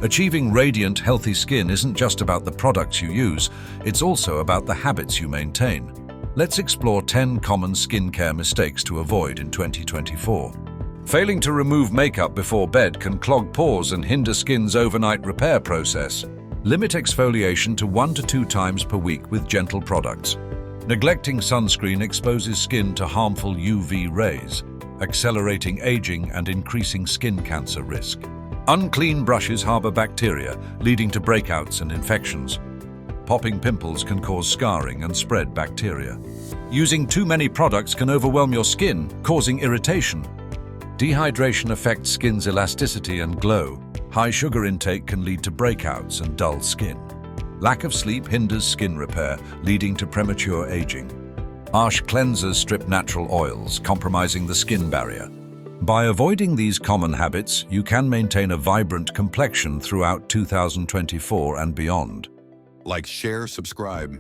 Achieving radiant, healthy skin isn't just about the products you use, it's also about the habits you maintain. Let's explore 10 common skincare mistakes to avoid in 2024. Failing to remove makeup before bed can clog pores and hinder skin's overnight repair process. Limit exfoliation to 1 to 2 times per week with gentle products. Neglecting sunscreen exposes skin to harmful UV rays, accelerating aging and increasing skin cancer risk. Unclean brushes harbor bacteria, leading to breakouts and infections. Popping pimples can cause scarring and spread bacteria. Using too many products can overwhelm your skin, causing irritation. Dehydration affects skin's elasticity and glow. High sugar intake can lead to breakouts and dull skin. Lack of sleep hinders skin repair, leading to premature aging. Harsh cleansers strip natural oils, compromising the skin barrier. By avoiding these common habits, you can maintain a vibrant complexion throughout 2024 and beyond. Like, share, subscribe.